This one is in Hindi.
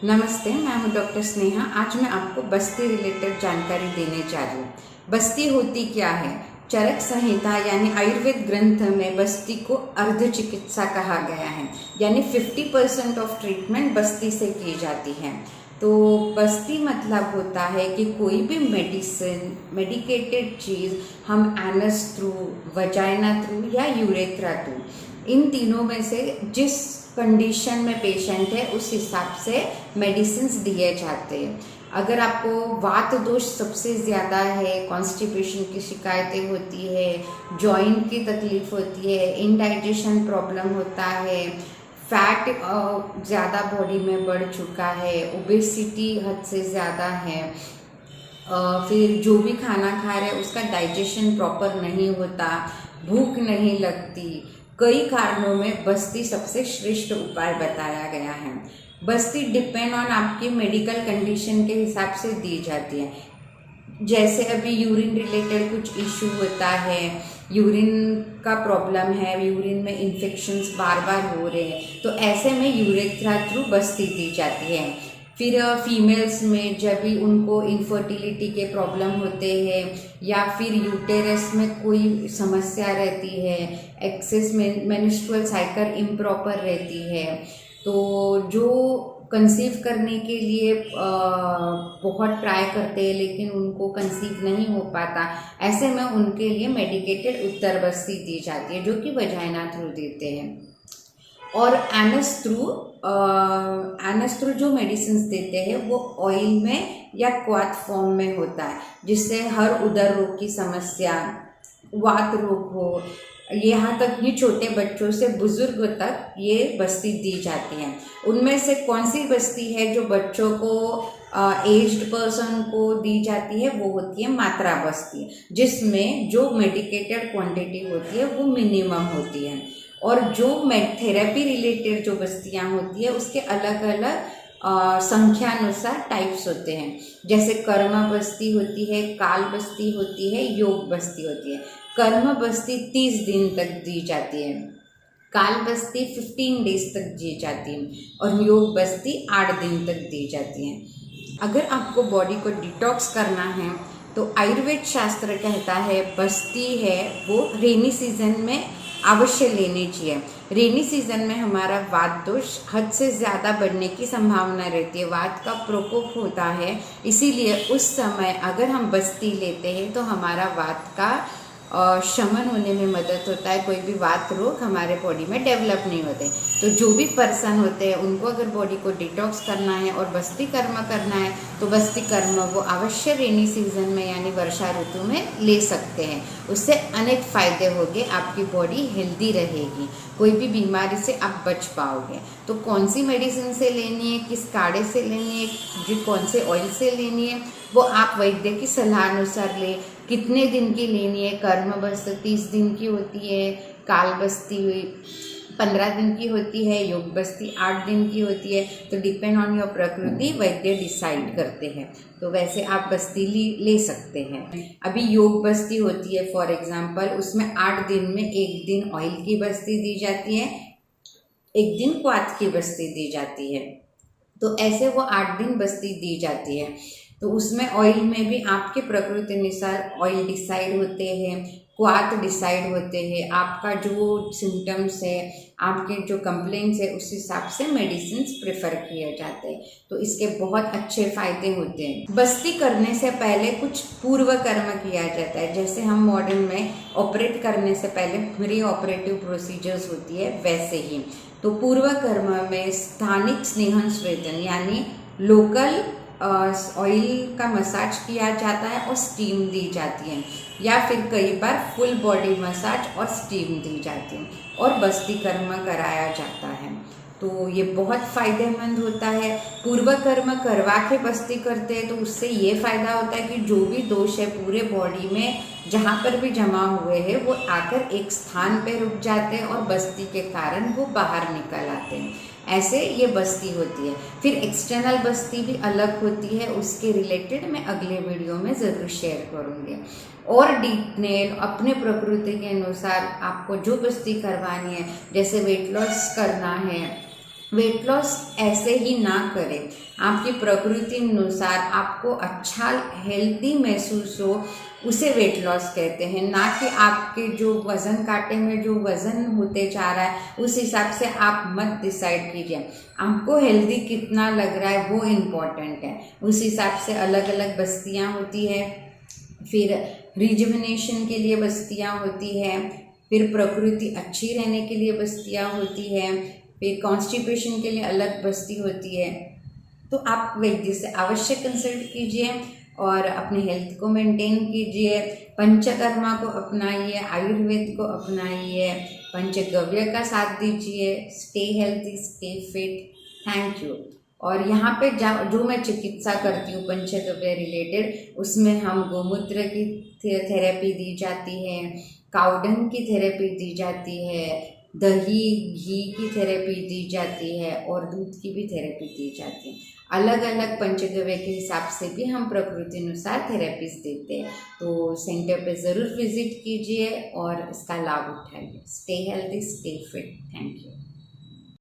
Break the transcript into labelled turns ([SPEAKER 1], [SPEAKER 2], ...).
[SPEAKER 1] नमस्ते, मैं हूं डॉक्टर स्नेहा। आज मैं आपको बस्ती रिलेटेड जानकारी देने जा रही हूँ। बस्ती होती क्या है? चरक संहिता यानी आयुर्वेद ग्रंथ में बस्ती को अर्ध चिकित्सा कहा गया है, यानी 50% ऑफ ट्रीटमेंट बस्ती से की जाती है। तो बस्ती मतलब होता है कि कोई भी मेडिकेटेड चीज़ हम एनस थ्रू, वजाइना थ्रू या यूरेथ्रा थ्रू, इन तीनों में से जिस कंडीशन में पेशेंट है उस हिसाब से मेडिसिन्स दिए जाते हैं। अगर आपको वात दोष सबसे ज़्यादा है, कॉन्स्टिपेशन की शिकायतें होती है, जॉइंट की तकलीफ होती है, इनडाइजेशन प्रॉब्लम होता है, फैट ज़्यादा बॉडी में बढ़ चुका है, ओबेसिटी हद से ज़्यादा है, फिर जो भी खाना खा रहे उसका डाइजेशन प्रॉपर नहीं होता, भूख नहीं लगती, कई कारणों में बस्ती सबसे श्रेष्ठ उपाय बताया गया है। बस्ती डिपेंड ऑन आपकी मेडिकल कंडीशन के हिसाब से दी जाती है। जैसे अभी यूरिन रिलेटेड कुछ इश्यू होता है, यूरिन का प्रॉब्लम है, यूरिन में इन्फेक्शंस बार बार हो रहे हैं, तो ऐसे में यूरेथ्रा थ्रू बस्ती दी जाती है। फिर फीमेल्स में जब भी उनको इनफर्टिलिटी के प्रॉब्लम होते हैं या फिर यूटेरस में कोई समस्या रहती है, एक्सेस मेंस्ट्रुअल साइकिल इम्प्रॉपर रहती है, तो जो कंसीव करने के लिए बहुत ट्राई करते हैं लेकिन उनको कंसीव नहीं हो पाता, ऐसे में उनके लिए मेडिकेटेड उत्तर बस्ती दी जाती है जो कि वजाइना थ्रू देते हैं। और एनस थ्रू जो मेडिसिन देते हैं वो ऑयल में या क्वाथ फॉर्म में होता है, जिससे हर उदर रोग की समस्या, वात रोग हो, यहाँ तक ये छोटे बच्चों से बुजुर्ग तक ये बस्ती दी जाती है। उनमें से कौन सी बस्ती है जो बच्चों को, एज्ड पर्सन को दी जाती है, वो होती है मात्रा बस्ती, जिसमें जो मेडिकेटेड क्वांटिटी होती है वो मिनिमम होती है। और जो थेरेपी रिलेटेड जो बस्तियाँ होती है उसके अलग अलग संख्यानुसार टाइप्स होते हैं। जैसे कर्म बस्ती होती है, काल बस्ती होती है, योग बस्ती होती है। कर्म बस्ती 30 दिन तक दी जाती है, काल बस्ती 15 डेज तक दी जाती है और योग बस्ती 8 दिन तक दी जाती है। अगर आपको बॉडी को डिटॉक्स करना है तो आयुर्वेद शास्त्र कहता है बस्ती है वो रेनी सीजन में अवश्य लेनी चाहिए। रेनी सीजन में हमारा वात दोष हद से ज़्यादा बढ़ने की संभावना रहती है, वात का प्रकोप होता है, इसीलिए उस समय अगर हम बस्ती लेते हैं तो हमारा वात का शमन होने में मदद होता है, कोई भी वात रोग हमारे बॉडी में डेवलप नहीं होते। तो जो भी पर्सन होते हैं उनको अगर बॉडी को डिटॉक्स करना है और बस्ती कर्म करना है तो बस्ती कर्म वो अवश्य रेनी सीजन में यानी वर्षा ऋतु में ले सकते हैं। उससे अनेक फायदे होंगे, आपकी बॉडी हेल्दी रहेगी, कोई भी बीमारी से आप बच पाओगे। तो कौन सी मेडिसिन से लेनी है, किस काढ़े से लेनी है, जो कौन से ऑयल से लेनी है, वो आप वैद्य की सलाह अनुसार ले। कितने दिन की लेनी है? कर्म बस्ती 30 दिन की होती है, काल बस्ती 15 दिन की होती है, योग बस्ती 8 दिन की होती है। तो डिपेंड ऑन योर प्रकृति वैद्य डिसाइड करते हैं, तो वैसे आप बस्ती ले सकते हैं। अभी योग बस्ती होती है फॉर एग्जांपल, उसमें 8 दिन में 1 दिन ऑयल की बस्ती दी जाती है, 1 दिन क्वाथ की बस्ती दी जाती है। तो ऐसे वो 8 दिन बस्ती दी जाती है। तो उसमें ऑयल में भी आपके प्रकृति अनुसार ऑयल डिसाइड होते हैं, क्वाथ डिसाइड होते हैं, आपका जो सिम्टम्स है, आपके जो कंप्लेंट्स है उस हिसाब से मेडिसिन प्रेफर किए जाते हैं। तो इसके बहुत अच्छे फायदे होते हैं। बस्ती करने से पहले कुछ पूर्व कर्म किया जाता है, जैसे हम मॉडर्न में ऑपरेट करने से पहले प्री ऑपरेटिव प्रोसीजर्स होती है वैसे ही। तो पूर्व कर्म में स्थानिक स्नेहन स्वेदन यानी लोकल ऑयल का मसाज किया जाता है और स्टीम दी जाती है, या फिर कई बार फुल बॉडी मसाज और स्टीम दी जाती है और बस्ती कर्म कराया जाता है। तो ये बहुत फ़ायदेमंद होता है। पूर्व कर्म करवा के बस्ती करते हैं तो उससे ये फ़ायदा होता है कि जो भी दोष है पूरे बॉडी में जहाँ पर भी जमा हुए हैं वो आकर एक स्थान पे रुक जाते हैं और बस्ती के कारण वो बाहर निकल आते हैं। ऐसे ये बस्ती होती है। फिर एक्सटर्नल बस्ती भी अलग होती है, उसके रिलेटेड मैं अगले वीडियो में ज़रूर शेयर करूँगी। और डिटेल अपने प्रकृति के अनुसार आपको जो बस्ती करवानी है, जैसे वेट लॉस करना है वेट लॉस ऐसे ही ना करें, आपकी प्रकृति अनुसार आपको अच्छा हेल्दी महसूस हो उसे वेट लॉस कहते हैं, ना कि आपके जो वज़न कांटे में जो वज़न होते जा रहा है उस हिसाब से आप मत डिसाइड कीजिए। आपको हेल्दी कितना लग रहा है वो इम्पॉर्टेंट है, उस हिसाब से अलग अलग बस्तियाँ होती है, फिर रिजुविनेशन के लिए बस्तियाँ होती है, फिर प्रकृति अच्छी रहने के लिए बस्तियाँ होती है, फिर कॉन्स्टिपेशन के लिए अलग बस्ती होती है। तो आप वैद्य से अवश्य कंसल्ट कीजिए और अपने हेल्थ को मेंटेन कीजिए, पंचकर्मा को अपनाइए, आयुर्वेद को अपनाइए, पंचगव्य का साथ दीजिए। Stay healthy, stay fit. Thank you. और यहाँ पे जो मैं चिकित्सा करती हूँ पंचगव्य रिलेटेड, उसमें हम गोमूत्र की थेरेपी दी जाती है, काउडंग की थेरेपी दी जाती है, दही घी की थेरेपी दी जाती है और दूध की भी थेरेपी दी जाती है। अलग अलग पंचगव्य के हिसाब से भी हम प्रकृति अनुसार थेरेपीज देते हैं। तो सेंटर पे ज़रूर विजिट कीजिए और इसका लाभ उठाइए। Stay healthy, stay fit. Thank you.